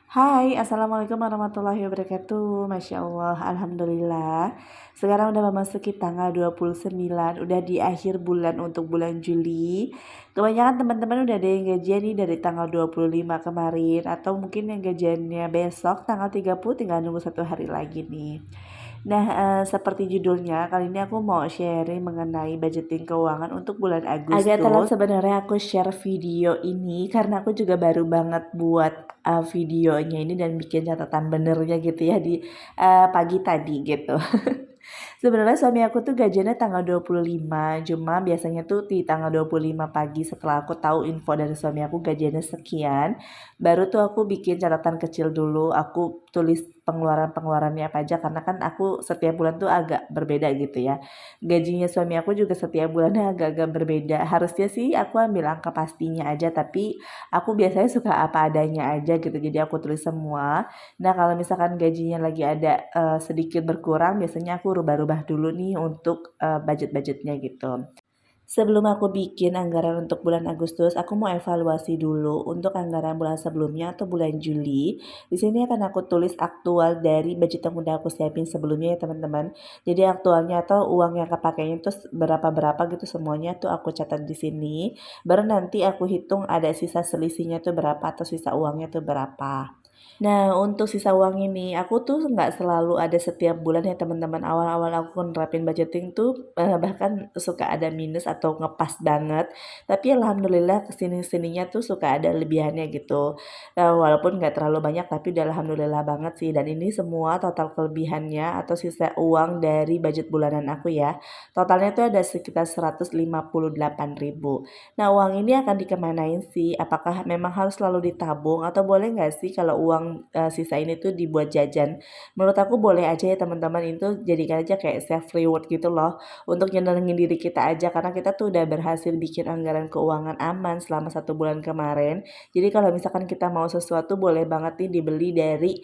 Hai, Assalamualaikum warahmatullahi wabarakatuh. Masya Allah, Alhamdulillah. Sekarang udah memasuki tanggal 29, udah di akhir bulan untuk bulan Juli. Kebanyakan teman-teman udah ada yang gajian nih dari tanggal 25 kemarin. Atau mungkin yang gajiannya besok tanggal 30 tinggal nunggu 1 hari lagi nih. Nah, seperti judulnya, kali ini aku mau sharing mengenai budgeting keuangan untuk bulan Agustus. Agak telat sebenarnya aku share video ini karena aku juga baru banget buat videonya ini dan bikin catatan benernya gitu ya di pagi tadi gitu. Sebenarnya suami aku tuh gajiannya tanggal 25, cuma biasanya tuh di tanggal 25 pagi setelah aku tahu info dari suami aku gajiannya sekian, baru tuh aku bikin catatan kecil dulu, aku tulis pengeluaran-pengeluarannya apa aja karena kan aku setiap bulan tuh agak berbeda gitu ya. Gajinya suami aku juga setiap bulannya agak-agak berbeda. Harusnya sih aku ambil angka pastinya aja, tapi aku biasanya suka apa adanya aja gitu. Jadi aku tulis semua. Nah, kalau misalkan gajinya lagi ada sedikit berkurang, biasanya aku rubah-rubah dulu nih untuk budget-budgetnya gitu. Sebelum aku bikin anggaran untuk bulan Agustus, aku mau evaluasi dulu untuk anggaran bulan sebelumnya atau bulan Juli. Di sini akan aku tulis aktual dari budget yang udah aku siapin sebelumnya ya teman-teman. Jadi aktualnya atau uang yang kepakainya itu berapa-berapa gitu semuanya tuh aku catat di sini. Baru nanti aku hitung ada sisa selisihnya tuh berapa atau sisa uangnya tuh berapa. Nah, untuk sisa uang ini, aku tuh nggak selalu ada setiap bulan ya teman-teman. Awal-awal aku nerapin budgeting tuh bahkan suka ada minus atau ngepas banget. Tapi alhamdulillah kesini-sininya tuh suka ada lebihannya gitu. Walaupun nggak terlalu banyak, tapi udah alhamdulillah banget sih. Dan ini semua total kelebihannya atau sisa uang dari budget bulanan aku ya. Totalnya tuh ada sekitar 158.000. Nah, uang ini akan dikemanain sih? Apakah memang harus selalu ditabung atau boleh nggak sih kalau uang sisa ini tuh dibuat jajan? Menurut aku boleh aja ya teman-teman, itu jadikan aja kayak self reward gitu loh untuk nyenengin diri kita aja karena kita tuh udah berhasil bikin anggaran keuangan aman selama 1 bulan kemarin. Jadi kalau misalkan kita mau sesuatu boleh banget nih dibeli dari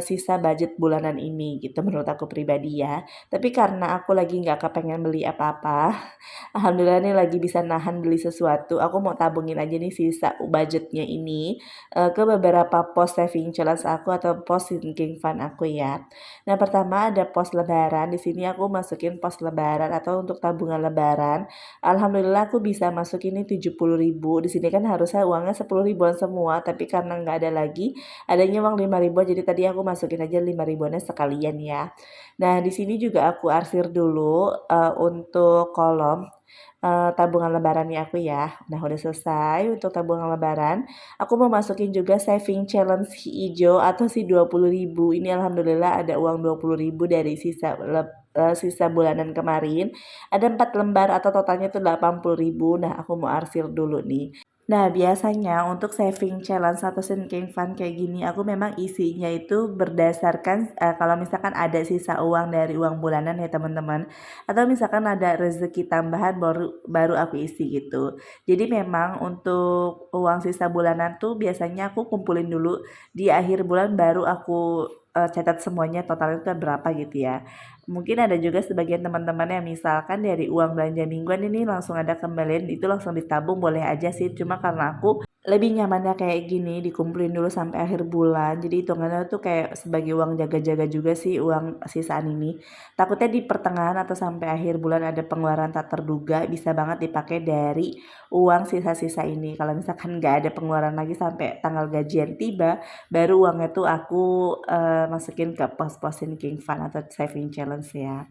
sisa budget bulanan ini gitu menurut aku pribadi ya. Tapi karena aku lagi nggak kepengen beli apa-apa, alhamdulillah nih lagi bisa nahan beli sesuatu. Aku mau tabungin aja nih sisa budgetnya ini ke beberapa pos saving challenge aku atau pos sinking fund aku ya. Nah, pertama ada pos lebaran. Di sini aku masukin pos lebaran atau untuk tabungan lebaran. Alhamdulillah aku bisa masukin ini 70.000. Di sini kan harusnya uangnya 10 ribuan semua, tapi karena nggak ada lagi, adanya uang 5 ribuan. Jadi tadi aku masukin aja 5 ribuannya sekalian ya. Nah, di sini juga aku arsir dulu untuk kolom tabungan lebarannya aku ya. Nah, udah selesai untuk tabungan lebaran. Aku mau masukin juga saving challenge hijau atau si 20.000. Ini alhamdulillah ada uang 20.000 dari sisa bulanan kemarin. Ada 4 lembar atau totalnya itu 80.000. Nah, aku mau arsir dulu nih. Nah, biasanya untuk saving challenge atau sinking fund kayak gini, aku memang isinya itu berdasarkan kalau misalkan ada sisa uang dari uang bulanan ya teman-teman, atau misalkan ada rezeki tambahan baru baru aku isi gitu. Jadi memang untuk uang sisa bulanan tuh biasanya aku kumpulin dulu di akhir bulan baru aku catat semuanya totalnya itu berapa gitu ya. Mungkin ada juga sebagian teman-teman yang misalkan dari uang belanja mingguan ini langsung ada kembalian itu langsung ditabung boleh aja sih. Cuma karena aku lebih nyamannya kayak gini dikumpulin dulu sampai akhir bulan. Jadi hitungannya tuh kayak sebagai uang jaga-jaga juga sih uang sisaan ini. Takutnya di pertengahan atau sampai akhir bulan ada pengeluaran tak terduga bisa banget dipakai dari uang sisa-sisa ini. Kalau misalkan nggak ada pengeluaran lagi sampai tanggal gajian tiba, baru uangnya tuh aku masukin ke pos-pos sinking fund atau saving challenge ya.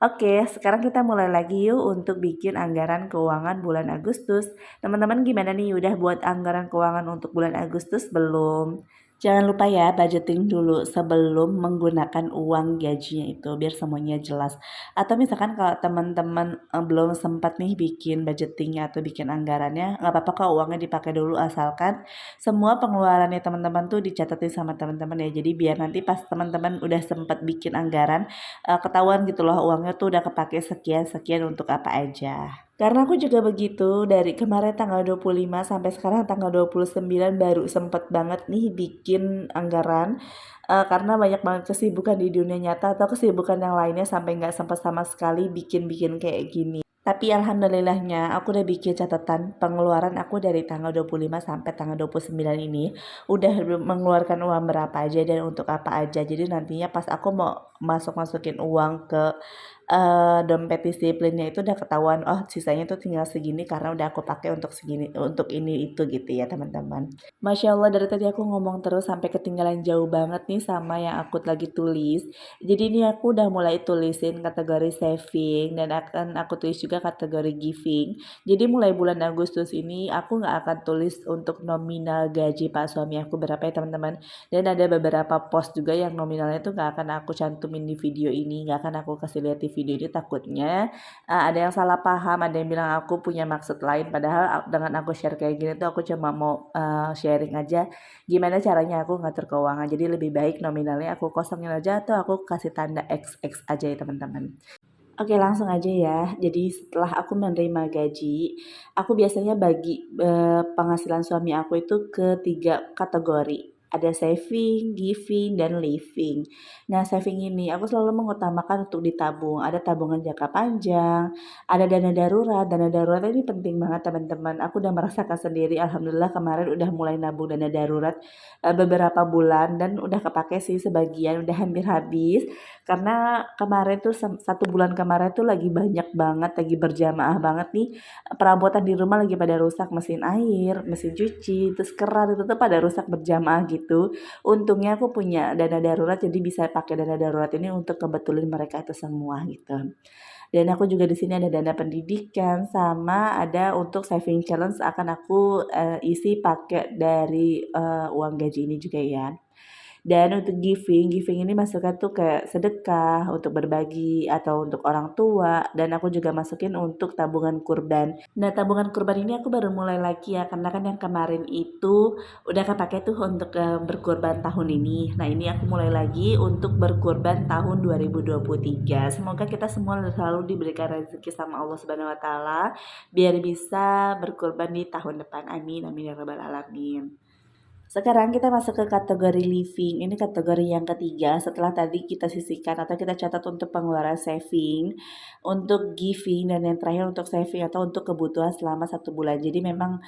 Oke, sekarang kita mulai lagi yuk untuk bikin anggaran keuangan bulan Agustus. Teman-teman gimana nih, udah buat anggaran keuangan untuk bulan Agustus belum? Jangan lupa ya budgeting dulu sebelum menggunakan uang gajinya itu biar semuanya jelas. Atau misalkan kalau teman-teman belum sempat nih bikin budgetingnya atau bikin anggarannya, nggak apa-apa kok uangnya dipakai dulu asalkan semua pengeluarannya teman-teman tuh dicatatin sama teman-teman ya. Jadi biar nanti pas teman-teman udah sempat bikin anggaran, ketahuan gitu loh uangnya tuh udah kepake sekian-sekian untuk apa aja. Karena aku juga begitu, dari kemarin tanggal 25 sampai sekarang tanggal 29 baru sempet banget nih bikin anggaran. Karena banyak banget kesibukan di dunia nyata atau kesibukan yang lainnya sampai nggak sempat sama sekali bikin-bikin kayak gini. Tapi alhamdulillahnya aku udah bikin catatan pengeluaran aku dari tanggal 25 sampai tanggal 29 ini udah mengeluarkan uang berapa aja dan untuk apa aja. Jadi nantinya pas aku mau masukin uang ke dompet disiplinnya itu udah ketahuan, oh sisanya tuh tinggal segini karena udah aku pakai untuk segini, untuk ini itu gitu ya teman-teman. Masya Allah, dari tadi aku ngomong terus sampai ketinggalan jauh banget nih sama yang aku lagi tulis. Jadi ini aku udah mulai tulisin kategori saving dan akan aku tulis juga kategori giving. Jadi mulai bulan Agustus ini aku nggak akan tulis untuk nominal gaji Pak suami aku berapa ya teman-teman. Dan ada beberapa post juga yang nominalnya tuh nggak akan aku cantumin di video ini, nggak akan aku kasih lihat di video ini, takutnya ada yang salah paham, ada yang bilang aku punya maksud lain. Padahal dengan aku share kayak gini tuh aku cuma mau sharing aja gimana caranya aku ngatur keuangan. Jadi lebih baik nominalnya aku kosongin aja atau aku kasih tanda XX aja ya teman-teman. Oke, langsung aja ya. Jadi setelah aku menerima gaji, aku biasanya bagi penghasilan suami aku itu ke 3 kategori. Ada saving, giving, dan living. Nah, saving ini aku selalu mengutamakan untuk ditabung. Ada tabungan jangka panjang, ada dana darurat. Dana darurat ini penting banget teman-teman. Aku udah merasakan sendiri, alhamdulillah kemarin udah mulai nabung dana darurat beberapa bulan dan udah kepake sih sebagian, udah hampir habis. Karena kemarin tuh 1 bulan kemarin tuh lagi banyak banget, lagi berjamaah banget nih perabotan di rumah lagi pada rusak, mesin air, mesin cuci, terus keran itu tuh pada rusak berjamaah gitu. Untungnya aku punya dana darurat jadi bisa pakai dana darurat ini untuk ngebetulin mereka itu semua gitu. Dan aku juga di sini ada dana pendidikan sama ada untuk saving challenge akan aku isi pakai dari uang gaji ini juga ya. Dan untuk giving ini masuknya tuh kayak sedekah, untuk berbagi, atau untuk orang tua, dan aku juga masukin untuk tabungan kurban. Nah, tabungan kurban ini aku baru mulai lagi ya, karena kan yang kemarin itu udah kepake tuh untuk berkurban tahun ini. Nah, ini aku mulai lagi untuk berkurban tahun 2023. Semoga kita semua selalu diberikan rezeki sama Allah Subhanahu wa taala biar bisa berkurban di tahun depan. Amin amin ya rabbal alamin. Sekarang kita masuk ke kategori living. Ini kategori yang ketiga setelah tadi kita sisihkan atau kita catat untuk pengeluaran saving, untuk giving, dan yang terakhir untuk saving atau untuk kebutuhan selama 1 bulan. Jadi memang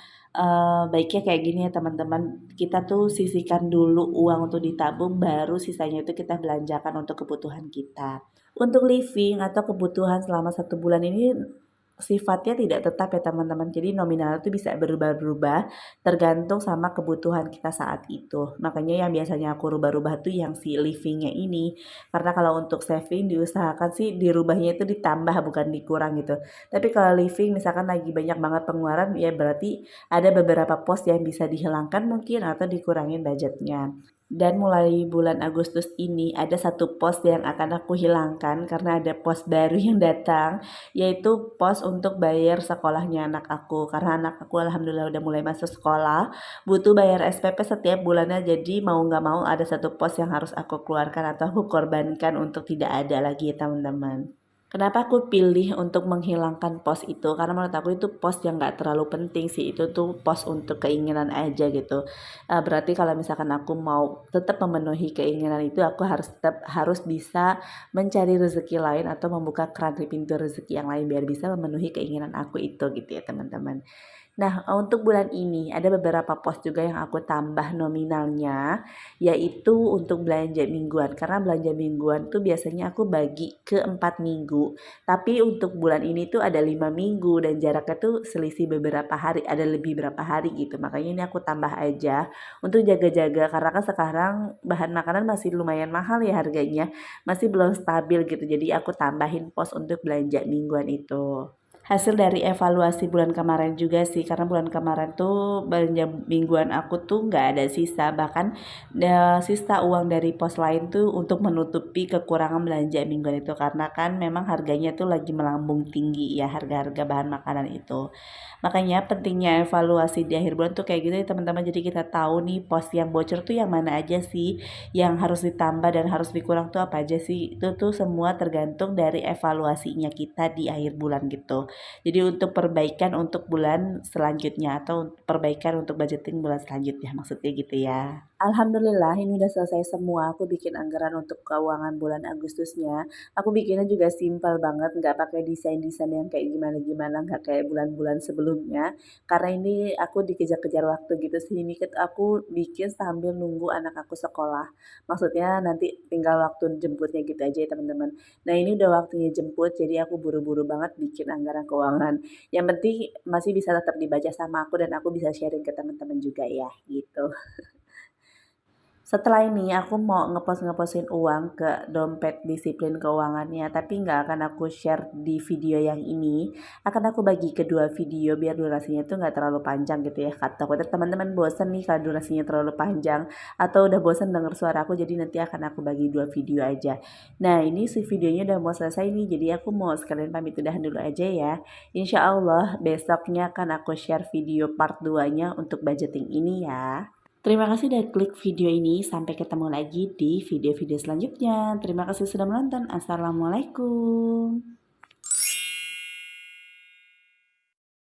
baiknya kayak gini ya teman-teman. Kita tuh sisihkan dulu uang untuk ditabung, baru sisanya itu kita belanjakan untuk kebutuhan kita. Untuk living atau kebutuhan selama 1 bulan ini sifatnya tidak tetap ya teman-teman. Jadi nominal itu bisa berubah-ubah tergantung sama kebutuhan kita saat itu. Makanya yang biasanya aku rubah-rubah tuh yang si livingnya ini. Karena kalau untuk saving diusahakan sih dirubahnya itu ditambah bukan dikurang gitu. Tapi kalau living misalkan lagi banyak banget pengeluaran ya berarti ada beberapa pos yang bisa dihilangkan mungkin atau dikurangin budgetnya. Dan mulai bulan Agustus ini ada 1 pos yang akan aku hilangkan karena ada pos baru yang datang, yaitu pos untuk bayar sekolahnya anak aku. Karena anak aku alhamdulillah udah mulai masuk sekolah, butuh bayar SPP setiap bulannya, jadi mau nggak mau ada 1 pos yang harus aku keluarkan atau aku korbankan untuk tidak ada lagi ya teman-teman. Kenapa aku pilih untuk menghilangkan pos itu? Karena menurut aku itu pos yang gak terlalu penting sih. Itu tuh pos untuk keinginan aja gitu. Berarti kalau misalkan aku mau tetap memenuhi keinginan itu, aku harus bisa mencari rezeki lain atau membuka keran pintu rezeki yang lain biar bisa memenuhi keinginan aku itu gitu ya teman-teman. Nah, untuk bulan ini ada beberapa pos juga yang aku tambah nominalnya, yaitu untuk belanja mingguan. Karena belanja mingguan tuh biasanya aku bagi ke 4 minggu. Tapi untuk bulan ini tuh ada 5 minggu dan jaraknya tuh selisih beberapa hari, ada lebih berapa hari gitu. Makanya ini aku tambah aja untuk jaga-jaga karena kan sekarang bahan makanan masih lumayan mahal ya harganya, masih belum stabil gitu. Jadi aku tambahin pos untuk belanja mingguan itu. Hasil dari evaluasi bulan kemarin juga sih, karena bulan kemarin tuh belanja mingguan aku tuh nggak ada sisa, bahkan sisa uang dari pos lain tuh untuk menutupi kekurangan belanja mingguan itu, karena kan memang harganya tuh lagi melambung tinggi ya harga-harga bahan makanan itu. Makanya pentingnya evaluasi di akhir bulan tuh kayak gitu ya teman-teman, jadi kita tahu nih pos yang bocor tuh yang mana aja sih, yang harus ditambah dan harus dikurang tuh apa aja sih. Itu tuh semua tergantung dari evaluasinya kita di akhir bulan gitu. Jadi untuk perbaikan untuk bulan selanjutnya atau perbaikan untuk budgeting bulan selanjutnya maksudnya gitu ya. Alhamdulillah ini udah selesai semua, aku bikin anggaran untuk keuangan bulan Agustusnya. Aku bikinnya juga simpel banget, nggak pakai desain-desain yang kayak gimana-gimana, nggak kayak bulan-bulan sebelumnya. Karena ini aku dikejar-kejar waktu gitu sih, ini aku bikin sambil nunggu anak aku sekolah. Maksudnya nanti tinggal waktu jemputnya gitu aja ya teman-teman. Nah ini udah waktunya jemput, jadi aku buru-buru banget bikin anggaran keuangan. Yang penting masih bisa tetap dibaca sama aku dan aku bisa sharing ke teman-teman juga ya, gitu. Setelah ini aku mau ngepost-ngepostin uang ke dompet disiplin keuangannya, tapi nggak akan aku share di video yang ini. Akan aku bagi kedua video biar durasinya itu nggak terlalu panjang gitu ya. Takutnya teman-teman bosen nih kalau durasinya terlalu panjang atau udah bosen denger suara aku, jadi nanti akan aku bagi dua video aja. Nah ini si videonya udah mau selesai nih, jadi aku mau sekalian pamit udahan dulu aja ya. Insya Allah besoknya akan aku share video part 2-nya untuk budgeting ini ya. Terima kasih udah klik video ini. Sampai ketemu lagi di video-video selanjutnya. Terima kasih sudah menonton. Assalamualaikum.